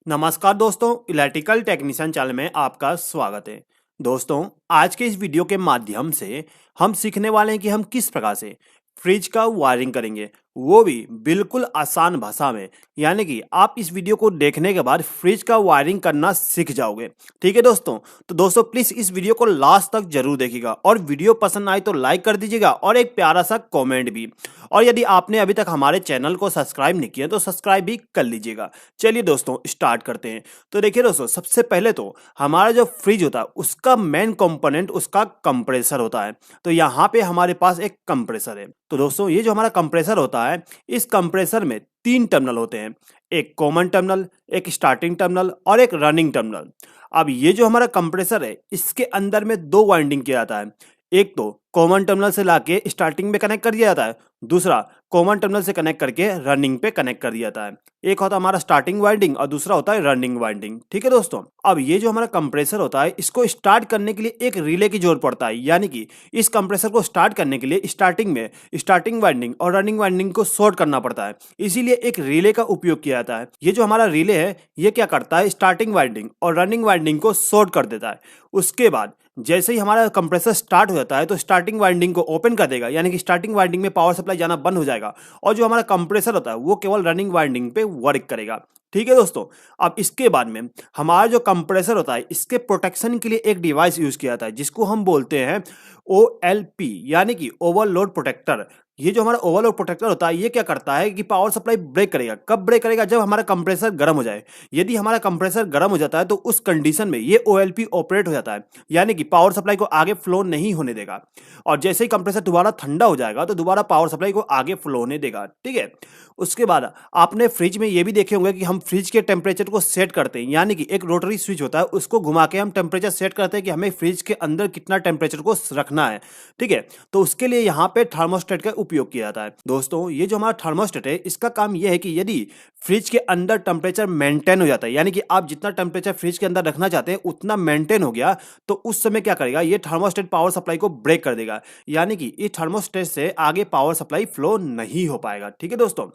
नमस्कार दोस्तों, electrical technician channel में आपका स्वागत है। दोस्तों, आज के इस वीडियो के माध्यम से हम सीखने वाले हैं कि हम किस प्रकार से फ्रिज का वायरिंग करेंगे, वो भी बिल्कुल आसान भाषा में। यानी कि आप इस वीडियो को देखने के बाद फ्रिज का वायरिंग करना सीख जाओगे। ठीक है दोस्तों, तो दोस्तों प्लीज इस वीडियो को लास्ट तक जरूर देखिएगा और वीडियो पसंद आए तो लाइक कर दीजिएगा और एक प्यारा सा कमेंट भी। और यदि आपने अभी तक हमारे चैनल को सब्सक्राइब नहीं किया तो सब्सक्राइब भी कर लीजिएगा। चलिए दोस्तों स्टार्ट करते हैं। तो देखिए दोस्तों, सबसे पहले तो हमारा जो फ्रिज होता है उसका मेन कंपोनेंट उसका कंप्रेसर होता है। तो यहाँ पे हमारे पास एक कंप्रेसर है। तो दोस्तों ये जो हमारा कंप्रेसर होता है, इस कंप्रेसर में 3 टर्मिनल होते हैं, एक कॉमन टर्मिनल, एक स्टार्टिंग टर्मिनल और एक रनिंग टर्मिनल। अब ये जो हमारा कंप्रेसर है इसके अंदर में 2 वाइंडिंग किया जाता है। एक तो कॉमन टर्मिनल से लाके स्टार्टिंग में कनेक्ट कर दिया जाता है, दूसरा कॉमन टर्मिनल से कनेक्ट करके रनिंग पे कनेक्ट कर दिया जाता है। एक होता है हमारा स्टार्टिंग वाइंडिंग और दूसरा होता है रनिंग वाइंडिंग। ठीक है दोस्तों, अब ये जो हमारा कंप्रेसर होता है इसको स्टार्ट करने के लिए एक रिले की जरूरत पड़ता है। यानी कि इस कंप्रेसर को स्टार्ट करने के लिए स्टार्टिंग में स्टार्टिंग वाइंडिंग और रनिंग वाइंडिंग को शॉर्ट करना पड़ता है, इसीलिए एक रिले का उपयोग किया जाता है। ये जो हमारा रिले है ये क्या करता है, स्टार्टिंग वाइंडिंग और रनिंग वाइंडिंग को शॉर्ट कर देता है। उसके बाद जैसे ही हमारा कंप्रेसर स्टार्ट हो जाता है तो स्टार्टिंग वाइंडिंग को ओपन कर देगा, यानी कि स्टार्टिंग वाइंडिंग में पावर सप्लाई जाना बंद हो जाएगा और जो हमारा कंप्रेसर होता है वो केवल रनिंग वाइंडिंग पे वर्क करेगा। ठीक है दोस्तों, अब इसके बाद में हमारा जो कंप्रेसर होता है इसके प्रोटेक्शन के लिए एक डिवाइस यूज किया जाता है जिसको हम बोलते हैं OLP, यानी कि ओवरलोड प्रोटेक्टर। ये जो हमारा ओवरलोड प्रोटेक्टर होता है ये क्या करता है कि पावर सप्लाई ब्रेक करेगा। कब ब्रेक करेगा, जब हमारा कंप्रेसर गर्म हो जाए। यदि हमारा कंप्रेसर गर्म हो जाता है तो उस कंडीशन में ये OLP ऑपरेट हो जाता है, यानी कि पावर सप्लाई को आगे फ्लो नहीं होने देगा। और जैसे ही कंप्रेसर दोबारा ठंडा हो जाएगा तो दोबारा पावर सप्लाई को आगे फ्लो होने देगा। ठीक है, उसके बाद आपने फ्रिज में ये भी देखे होंगे कि हम फ्रिज के टेम्परेचर को सेट करते हैं, यानी कि एक रोटरी स्विच होता है उसको घुमा के हम टेम्परेचर सेट करते हैं कि हमें फ्रिज के अंदर कितना टेम्परेचर को रखना है। ठीक है, तो उसके लिए यहाँ पे थर्मोस्टेट का उपयोग किया जाता है। दोस्तों ये जो हमारा थर्मोस्टेट है इसका काम यह है कि यदि फ्रिज के अंदर टेम्परेचर मेंटेन हो जाता है, यानी कि आप जितना टेम्परेचर फ्रिज के अंदर रखना चाहते हैं उतना मेंटेन हो गया, तो उस समय क्या करेगा, ये थर्मोस्टेट पावर सप्लाई को ब्रेक कर देगा, यानी कि इस थर्मोस्टेट से आगे पावर सप्लाई फ्लो नहीं हो पाएगा। ठीक है दोस्तों,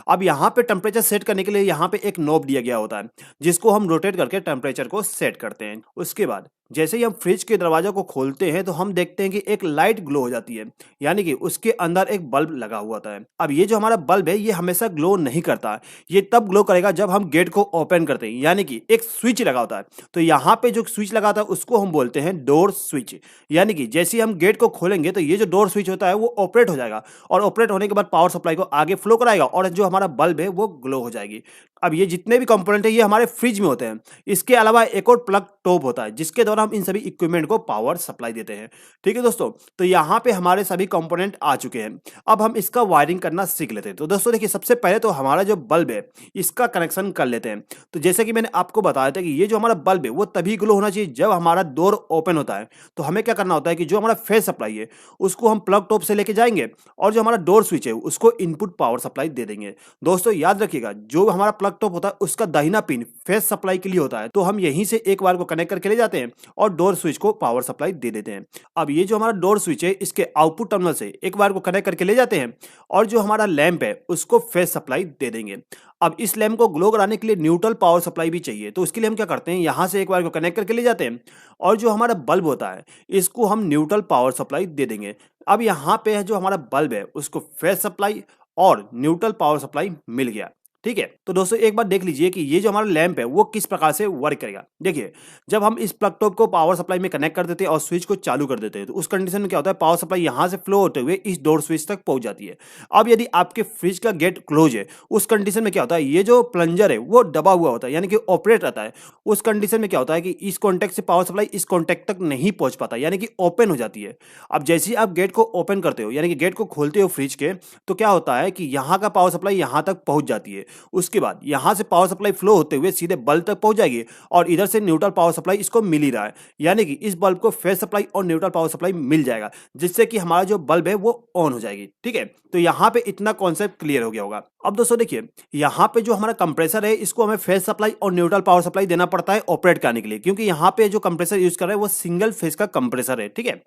अब यहाँ पे टेम्परेचर सेट करने के लिए यहाँ पे एक नॉब दिया गया होता है जिसको हम रोटेट करके टेम्परेचर को सेट करते हैं। उसके बाद जैसे ही हम फ्रिज के दरवाजा को खोलते हैं तो हम देखते हैं कि एक लाइट ग्लो हो जाती है, यानी कि उसके अंदर एक बल्ब लगा हुआ होता है। अब ये जो हमारा बल्ब है ये हमेशा ग्लो नहीं करता, ये तब ग्लो करेगा जब हम गेट को ओपन करते हैं, यानी कि एक स्विच लगा होता है। तो यहाँ पे जो स्विच लगा होता है उसको हम बोलते हैं डोर स्विच, यानी कि जैसे ही हम गेट को खोलेंगे तो ये जो डोर स्विच होता है वो ऑपरेट हो जाएगा और ऑपरेट होने के बाद पावर सप्लाई को आगे फ्लो कराएगा और जो हमारा बल्ब है वो ग्लो हो जाएगी। अब ये जितने भी कंपोनेंट है ये हमारे फ्रिज में होते हैं। इसके अलावा एक और प्लग टॉप होता है जिसके द्वारा हम इन सभी इक्विपमेंट को पावर सप्लाई देते हैं। ठीक है दोस्तों, तो यहाँ पे हमारे सभी कंपोनेंट आ चुके हैं। अब हम इसका वायरिंग करना सीख लेते हैं। तो दोस्तों देखिए, सबसे पहले तो हमारा जो बल्ब है इसका कनेक्शन कर लेते हैं। तो जैसे कि मैंने आपको बताया था कि ये जो हमारा बल्ब है वो तभी ग्लो होना चाहिए जब हमारा डोर ओपन होता है। तो हमें क्या करना होता है कि जो हमारा फेस सप्लाई है उसको हम प्लग टॉप से लेके जाएंगे और जो हमारा डोर स्विच है उसको इनपुट पावर सप्लाई दे देंगे। दोस्तों याद रखिएगा, जो हमारा प्लग टॉप होता है उसका दाहिना पिन फेस सप्लाई के लिए होता है, तो हम यहीं से एक बार को कनेक्ट करके ले जाते हैं और डोर स्विच को पावर सप्लाई दे देते हैं। अब ये जो हमारा डोर स्विच है इसके आउटपुट टर्मिनल से एक बार को कनेक्ट करके ले जाते हैं और जो हमारा लैंप है उसको फेस सप्लाई दे देंगे। अब इस लैंप को ग्लो कराने के लिए न्यूट्रल पावर सप्लाई भी चाहिए, तो उसके लिए हम क्या करते हैं, यहाँ से एक बार को कनेक्ट करके ले जाते हैं और जो हमारा बल्ब होता है इसको हम न्यूट्रल पावर सप्लाई दे देंगे। अब यहाँ पे है जो हमारा बल्ब है उसको फेस सप्लाई और न्यूट्रल पावर सप्लाई मिल गया। ठीक है, तो दोस्तों एक बार देख लीजिए कि ये जो हमारा लैंप है वो किस प्रकार से वर्क करेगा। देखिए, जब हम इस प्लग टॉप को पावर सप्लाई में कनेक्ट कर देते हैं और स्विच को चालू कर देते हैं तो उस कंडीशन में क्या होता है, पावर सप्लाई यहाँ से फ्लो होते हुए इस डोर स्विच तक पहुंच जाती है। अब यदि आपके फ्रिज का गेट क्लोज है उस कंडीशन में क्या होता है, ये जो प्लंजर है वो दबा हुआ होता है, यानी कि ऑपरेट रहता है। उस कंडीशन में क्या होता है कि इस कॉन्टैक्ट से पावर सप्लाई इस कॉन्टैक्ट तक नहीं पहुंच पाता, यानी कि ओपन हो जाती है। अब जैसे ही आप गेट को ओपन करते हो, यानी कि गेट को खोलते हो फ्रिज के, तो क्या होता है कि यहाँ का पावर सप्लाई यहाँ तक पहुंच जाती है। उसके बाद यहां से पावर सप्लाई फ्लो होते हुए सीधे बल्ब तक पहुंच जाएगी और इधर से न्यूट्रल पावर सप्लाई इसको मिल ही रहा है, यानी कि इस बल्ब को फेस सप्लाई और न्यूट्रल पावर सप्लाई मिल जाएगा जिससे कि हमारा जो बल्ब है वो ऑन हो जाएगी। ठीक है, तो यहां पे इतना कॉन्सेप्ट क्लियर हो गया होगा। अब दोस्तों देखिए, यहाँ पे जो हमारा कंप्रेसर है इसको हमें फेज सप्लाई और न्यूट्रल पावर सप्लाई देना पड़ता है ऑपरेट करने के लिए, क्योंकि यहाँ पे जो कंप्रेसर यूज कर रहे हैं वो सिंगल फेज का कंप्रेसर है, ठीक है।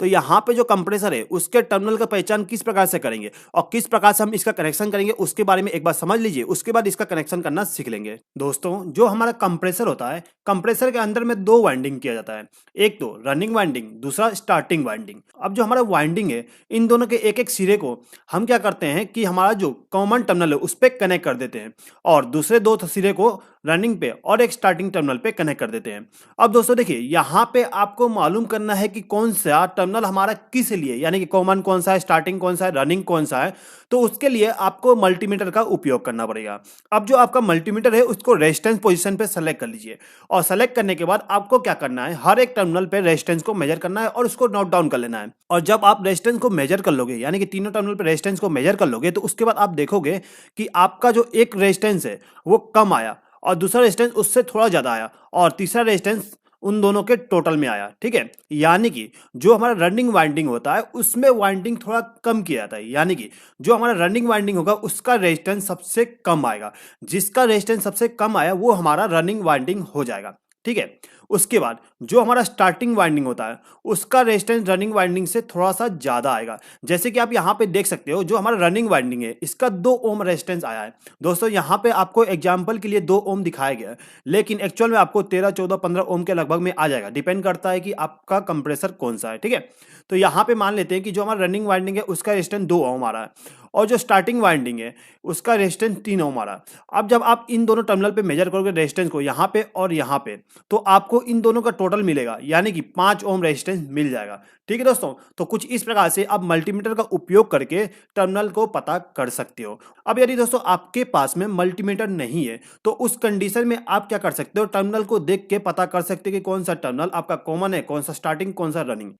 तो यहाँ पे जो कंप्रेसर है उसके टर्मिनल का पहचान किस प्रकार से करेंगे और किस प्रकार से हम इसका कनेक्शन करेंगे उसके बारे में एक बार समझ लीजिए, उसके बाद इसका कनेक्शन करना सीख लेंगे। दोस्तों जो हमारा कंप्रेसर होता है, कंप्रेसर के अंदर में दो वाइंडिंग किया जाता है, एक तो रनिंग वाइंडिंग, दूसरा स्टार्टिंग वाइंडिंग। अब जो हमारा वाइंडिंग है इन दोनों के एक एक सिरे को हम क्या करते हैं कि हमारा जो कॉमन टर्मिनल है उस पर कनेक्ट कर देते हैं और दूसरे दो सिरे को रनिंग पे और एक स्टार्टिंग टर्मिनल पे कनेक्ट कर देते हैं। अब दोस्तों देखिए, यहाँ पे आपको मालूम करना है कि कौन सा टर्मिनल हमारा किस लिए, यानी कि कॉमन कौन सा है, स्टार्टिंग कौन सा है, रनिंग कौन सा है। तो उसके लिए आपको मल्टीमीटर का उपयोग करना पड़ेगा। अब जो आपका मल्टीमीटर है उसको रेजिस्टेंस पोजीशन पे सेलेक्ट कर लीजिए और सेलेक्ट करने के बाद आपको क्या करना है, हर एक टर्मिनल पे रेजिस्टेंस को मेजर करना है और उसको नोट डाउन कर लेना है। और जब आप रेजिस्टेंस को मेजर कर लोगे, यानी कि तीनों टर्मिनल पे रेजिस्टेंस को मेजर कर लोगे, तो उसके बाद आप देखोगे कि आपका जो एक रेजिस्टेंस है वो कम आया और दूसरा रेजिस्टेंस उससे थोड़ा ज्यादा आया और तीसरा रेजिस्टेंस उन दोनों के टोटल में आया, ठीक है। यानी कि जो हमारा रनिंग वाइंडिंग होता है उसमें वाइंडिंग थोड़ा कम किया जाता है, यानी कि जो हमारा रनिंग वाइंडिंग होगा उसका रेजिस्टेंस सबसे कम आएगा। जिसका रेजिस्टेंस सबसे कम आया वो हमारा रनिंग वाइंडिंग हो जाएगा, ठीक है। उसके बाद जो हमारा स्टार्टिंग वाइंडिंग होता है उसका रेजिस्टेंस रनिंग वाइंडिंग से थोड़ा सा ज्यादा आएगा। जैसे कि आप यहाँ पे देख सकते हो, जो हमारा रनिंग वाइंडिंग है इसका 2 ओम रेजिस्टेंस आया है। दोस्तों यहाँ पे आपको एग्जांपल के लिए 2 ओम दिखाया गया है, लेकिन एक्चुअल में आपको 13, 14, 15 ओम के लगभग में आ जाएगा। डिपेंड करता है कि आपका कंप्रेसर कौन सा है, ठीक है। तो यहाँ पे मान लेते हैं कि जो हमारा रनिंग वाइंडिंग है उसका रेजिस्टेंस 2 ओम आ रहा है और जो स्टार्टिंग वाइंडिंग है उसका रेजिस्टेंस 3 ओम आ रहा है। अब जब आप इन दोनों टर्मिनल पे मेजर करोगे रेजिस्टेंस को यहाँ पे और यहाँ पे, तो आपको इन दोनों का टोटल मिलेगा, यानी कि 5 ओम रेजिस्टेंस मिल जाएगा, ठीक है दोस्तों। तो कुछ इस प्रकार से आप मल्टीमीटर का उपयोग करके टर्मिनल को पता कर सकते हो। अब यदि दोस्तों आपके पास में मल्टीमीटर नहीं है तो उस कंडीशन में आप क्या कर सकते हो, टर्मिनल को देख के पता कर सकते हो कि कौन सा टर्मिनल आपका कॉमन है, कौन सा स्टार्टिंग, कौन सा रनिंग।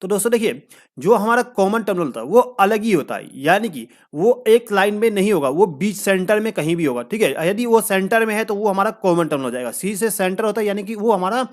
तो दोस्तों देखिए, जो हमारा कॉमन टर्मिनल होता है वो अलग ही होता है, यानी कि वो एक लाइन में नहीं होगा, वो बीच सेंटर में कहीं भी होगा, ठीक है। यदि वो सेंटर में है तो वो हमारा कॉमन टर्मिनल हो जाएगा। सी से सेंटर होता है यानी कि वो हमारा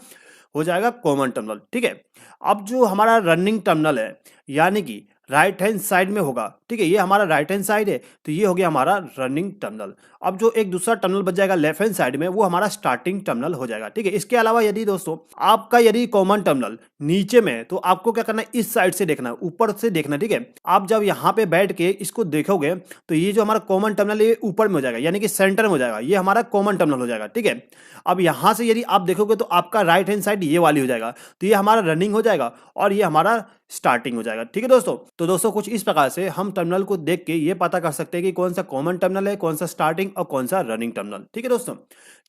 हो जाएगा कॉमन टर्मिनल, ठीक है। अब जो हमारा रनिंग टर्मिनल है यानी कि राइट हैंड साइड में होगा, ठीक है, ये हमारा राइट हैंड साइड है तो ये हो गया हमारा रनिंग टर्मिनल। अब जो एक दूसरा टर्मिनल बच जाएगा लेफ्ट हैंड साइड में वो हमारा स्टार्टिंग टर्मिनल हो जाएगा, ठीक है। इसके अलावा यदि दोस्तों आपका यदि कॉमन टर्मिनल नीचे में है तो आपको क्या करना है, इस साइड से देखना है, ऊपर से देखना है, ठीक है। आप जब यहाँ पे बैठ के इसको देखोगे तो ये जो हमारा कॉमन टर्मिनल है ये ऊपर में हो जाएगा, यानी कि सेंटर में हो जाएगा, ये हमारा कॉमन टर्मिनल हो जाएगा, ठीक है। अब यहाँ से यदि आप देखोगे तो आपका राइट हैंड साइड ये वाली हो जाएगा, तो ये हमारा रनिंग हो जाएगा और ये हमारा स्टार्टिंग हो जाएगा, ठीक है दोस्तों। तो दोस्तों कुछ इस प्रकार से हम टर्मिनल को देख के ये पता कर सकते हैं कि कौन सा कॉमन टर्मिनल है, कौन सा स्टार्टिंग और कौन सा रनिंग टर्मिनल, ठीक है दोस्तों।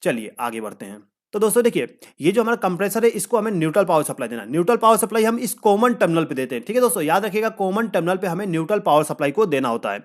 चलिए आगे बढ़ते हैं। तो दोस्तों देखिए, ये जो हमारा कंप्रेसर है इसको हमें न्यूट्रल पावर सप्लाई देना है। न्यूट्रल पावर सप्लाई हम इस कॉमन टर्मिनल पे देते हैं, ठीक है दोस्तों। याद रखिएगा कॉमन टर्मिनल पे हमें न्यूट्रल पावर सप्लाई को देना होता है,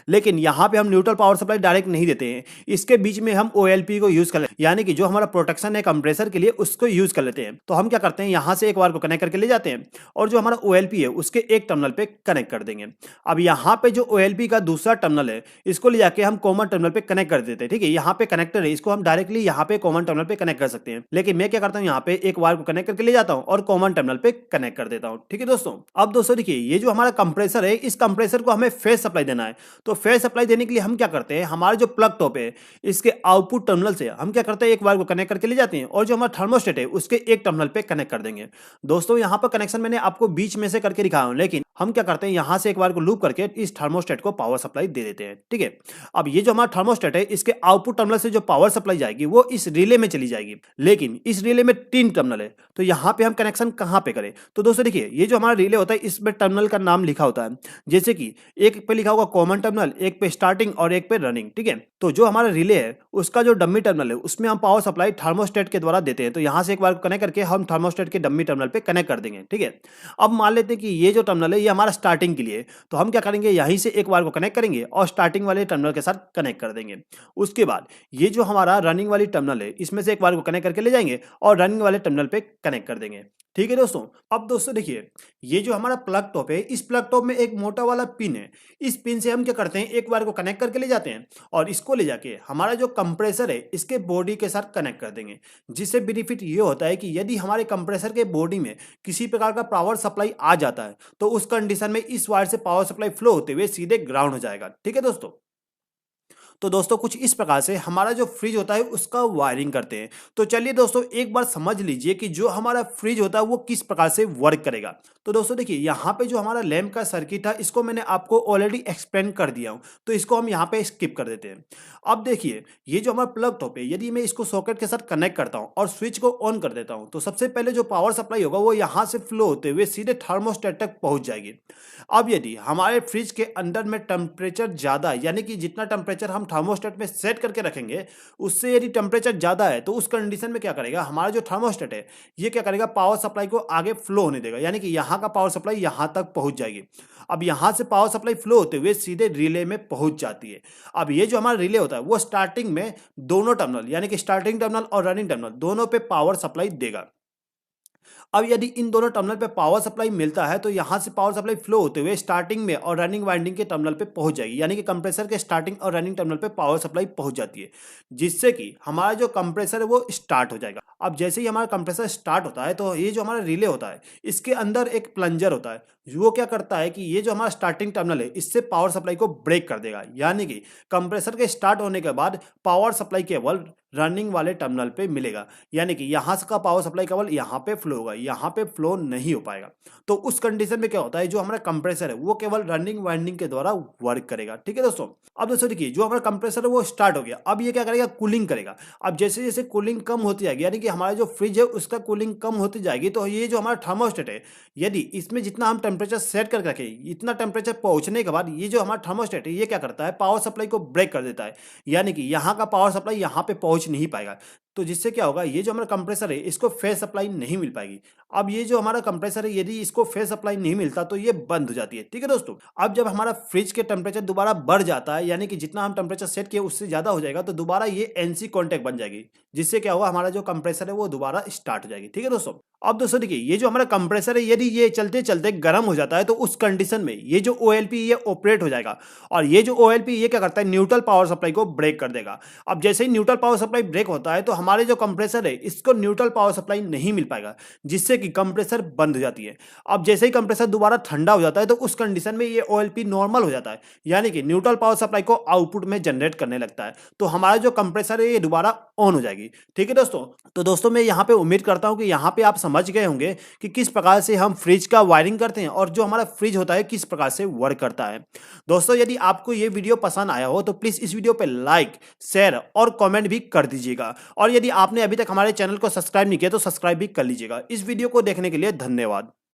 लेकिन यहाँ पे हम न्यूट्रल पावर सप्लाई डायरेक्ट नहीं देते हैं, इसके बीच में हम OLP को यूज कर लेते हैं, यानी कि जो हमारा प्रोटेक्शन है कंप्रेसर के लिए उसको यूज कर लेते हैं। तो हम क्या करते हैं, यहाँ से एक वायर को कनेक्ट करके ले जाते हैं और जो हमारा OLP है उसके एक टर्मिनल पे कनेक्ट कर देंगे। अब यहाँ पे जो OLP का दूसरा टर्मिनल है इसको ले जाके हम कॉमन टर्मिनल पे कनेक्ट कर देते हैं, ठीक है। यहाँ पे कनेक्टर है, इसको हम डायरेक्टली यहाँ पे कॉमन टर्मिनल पे कनेक्ट कर सकते हैं, लेकिन मैं क्या करता हूँ यहाँ पे एक वायर को कनेक्ट करके ले जाता हूँ और कॉमन टर्मिनल पे कनेक्ट कर देता हूँ, ठीक है दोस्तों। अब दोस्तों देखिए, ये जो हमारा कंप्रेसर है इस कंप्रेसर को हमें फेज सप्लाई देना है। तो फेज सप्लाई देने के लिए हम क्या करते हैं, हमारे जो प्लग टॉप है इसके आउटपुट टर्मिनल से हम क्या करते हैं, एक वायर को कनेक्ट करके ले जाते हैं और जो हमारा थर्मोस्टेट है उसके एक टर्मिनल पे कनेक्ट कर देंगे। दोस्तों यहाँ पर कनेक्शन मैंने आपको बीच में से करके दिखाया हूं, लेकिन हम क्या करते हैं, यहाँ से एक वायर को लूप करके इस थर्मोस्टेट को पावर सप्लाई दे देते हैं, ठीक है। अब ये जो हमारा थर्मोस्टेट है इसके आउटपुट टर्मिनल से जो पावर सप्लाई जाएगी वो इस रिले में चली जाएगी, लेकिन इस रिले में 3 टर्मिनल है, तो यहाँ पे हम कनेक्शन कहाँ पे करें। तो दोस्तों देखिए, ये जो हमारा रिले होता है इसमें टर्मिनल का नाम लिखा होता है, जैसे कि एक पे लिखा होगा कॉमन टर्मिनल, एक पे स्टार्टिंग और एक पे रनिंग, ठीक है। तो जो हमारा रिले है उसका जो डम्मी टर्मिनल है उसमें हम पावर सप्लाई थर्मोस्टेट के द्वारा देते हैं। तो यहाँ से एक बार कनेक्ट करके हम थर्मोस्टेट के डम्मी टर्मिनल पे कनेक्ट कर देंगे, ठीक है। अब मान लेते हैं कि ये जो टर्मिनल है ये हमारा स्टार्टिंग के लिए, तो हम क्या करेंगे, यहीं से एक बार को कनेक्ट करेंगे और स्टार्टिंग वाले टर्मिनल के साथ कनेक्ट कर देंगे। उसके बाद ये जो हमारा रनिंग वाली टर्मिनल है इसमें से एक बार को कनेक्ट करके ले जाएंगे और रनिंग वाले टर्मिनल पे कनेक्ट कर देंगे, ठीक है दोस्तों। अब दोस्तों देखिए, ये जो हमारा प्लग टॉप है इस प्लग टॉप में एक मोटा वाला पिन है, इस पिन से हम क्या करते हैं, एक बार को कनेक्ट करके ले जाते हैं और इसको ले जाके हमारा जो कंप्रेसर है इसके बॉडी के साथ कनेक्ट कर देंगे। जिससे बेनिफिट ये होता है कि यदि हमारे कंप्रेसर के बॉडी में किसी प्रकार का पावर सप्लाई आ जाता है तो उस कंडीशन में इस वायर से पावर सप्लाई फ्लो होते हुए सीधे ग्राउंड हो जाएगा, ठीक है दोस्तों। तो दोस्तों कुछ इस प्रकार से हमारा जो फ्रिज होता है उसका वायरिंग करते हैं। तो चलिए दोस्तों एक बार समझ लीजिए कि जो हमारा फ्रिज होता है वो किस प्रकार से वर्क करेगा। तो दोस्तों देखिए यहाँ पे जो हमारा लैंप का सर्किट है इसको मैंने आपको ऑलरेडी एक्सप्लेन कर दिया हूँ, तो इसको हम यहाँ पे स्किप कर देते हैं। अब देखिए ये जो हमारा प्लग टॉप है, यदि मैं इसको सॉकेट के साथ कनेक्ट करता हूँ और स्विच को ऑन कर देता हूँ तो सबसे पहले जो पावर सप्लाई होगा वो यहाँ से फ्लो होते हुए सीधे थर्मोस्टेट तक पहुंच जाएगी। अब यदि हमारे फ्रिज के अंदर में टेम्परेचर ज़्यादा है, यानी कि जितना टेम्परेचर हम थर्मोस्टेट में सेट करके रखेंगे उससे यदि टेम्परेचर ज़्यादा है तो उस कंडीशन में क्या करेगा, हमारा जो थर्मोस्टेट है ये क्या करेगा, पावर सप्लाई को आगे फ्लो होने देगा, यानी कि यहाँ का पावर सप्लाई यहाँ तक पहुँच जाएगी। अब यहाँ से पावर सप्लाई फ्लो होते हुए सीधे रिले में पहुँच जाती है। अब ये जो हमारा रिले होता है वो स्टार्टिंग में दोनों टर्मिनल यानी कि स्टार्टिंग टर्मिनल और रनिंग टर्मिनल दोनों पे पावर सप्लाई देगा। अब यदि इन दोनों टर्मिनल पे पावर सप्लाई मिलता है तो यहाँ से पावर सप्लाई फ्लो होते हुए स्टार्टिंग में और रनिंग वाइंडिंग के टर्मिनल पे पहुंच जाएगी, यानी कि कंप्रेसर के स्टार्टिंग और रनिंग टर्मिनल पे पावर सप्लाई पहुंच जाती है, जिससे कि हमारा जो कंप्रेसर है वो स्टार्ट हो जाएगा। अब जैसे ही हमारा कंप्रेसर स्टार्ट होता है तो ये जो हमारा रिले होता है इसके अंदर एक प्लंजर होता है, वो क्या करता है कि ये जो हमारा स्टार्टिंग टर्मिनल है इससे पावर सप्लाई को ब्रेक कर देगा, यानी कि कंप्रेसर के स्टार्ट होने के बाद पावर सप्लाई केवल रनिंग वाले टर्मिनल पे मिलेगा, यानी कि यहाँ का पावर सप्लाई केवल यहाँ पे फ्लो होगा, यहाँ पे फ्लो नहीं हो पाएगा। तो उस कंडीशन में क्या होता है, जो हमारा कंप्रेसर है वो केवल रनिंग वाइंडिंग के द्वारा वर्क करेगा। ठीक है दोस्तों। अब दोस्तों देखिए जो हमारा कंप्रेसर है वो स्टार्ट हो गया, अब ये क्या करेगा, कूलिंग करेगा। अब जैसे जैसे कूलिंग कम होती जाएगी, यानी कि हमारा जो फ्रिज है उसका कूलिंग कम होती जाएगी, तो ये जो हमारा थर्मोस्टेट है यदि इसमें जितना हम टेम्परेचर सेट करके रखें इतना टेम्परेचर पहुंचने के बाद ये जो हमारा थर्मोस्टेट है ये क्या करता है, पावर सप्लाई को ब्रेक कर देता है, यानी कि यहाँ का पावर सप्लाई यहाँ पे पहुंच नहीं पाएगा। तो जिससे क्या होगा, ये जो हमारा कंप्रेसर है इसको फेस सप्लाई नहीं मिल पाएगी। अब ये जो हमारा कंप्रेसर है यदि इसको फेस सप्लाई नहीं मिलता तो ये बंद हो जाती है। ठीक है दोस्तों। अब जब हमारा फ्रिज के टेम्परेचर दोबारा बढ़ जाता है, यानी कि जितना हम टेम्परेचर सेट किए उससे ज्यादा हो जाएगा, तो दोबारा ये एनसी कॉन्टैक्ट बन जाएगी, जिससे क्या होगा, हमारा जो कंप्रेसर है वो दोबारा स्टार्ट हो जाएगी। ठीक है दोस्तों। अब दोस्तों देखिए ये जो हमारा कंप्रेसर है यदि ये चलते चलते गर्म हो जाता है तो उस कंडीशन में ये जो ओएलपी ये ऑपरेट हो जाएगा, और ये जो ओएलपी ये क्या करता है, न्यूट्रल पावर सप्लाई को ब्रेक कर देगा। अब जैसे ही न्यूट्रल पावर सप्लाई ब्रेक होता है तो हमारे जो कंप्रेसर है इसको न्यूट्रल पावर सप्लाई नहीं मिल पाएगा, जिससे कि कंप्रेसर बंद हो जाती है। अब जैसे ही कंप्रेसर दोबारा ठंडा हो जाता है तो उस कंडीशन में ये ओएलपी नॉर्मल हो जाता है, यानी कि न्यूट्रल पावर सप्लाई को आउटपुट में जनरेट करने लगता है, तो हमारा जो कंप्रेसर है ये दोबारा ऑन हो जाएगी। ठीक है दोस्तों। तो दोस्तों मैं यहाँ पे उम्मीद करता हूँ कि यहाँ पे आप समझ गए होंगे कि किस प्रकार से हम फ्रिज का वायरिंग करते हैं और जो हमारा फ्रिज होता है किस प्रकार से वर्क करता है। दोस्तों यदि आपको ये वीडियो पसंद आया हो तो प्लीज इस वीडियो पे लाइक, शेयर और कमेंट भी कर दीजिएगा, और यदि आपने अभी तक हमारे चैनल को सब्सक्राइब नहीं किया तो सब्सक्राइब भी कर लीजिएगा। इस वीडियो को देखने के लिए धन्यवाद।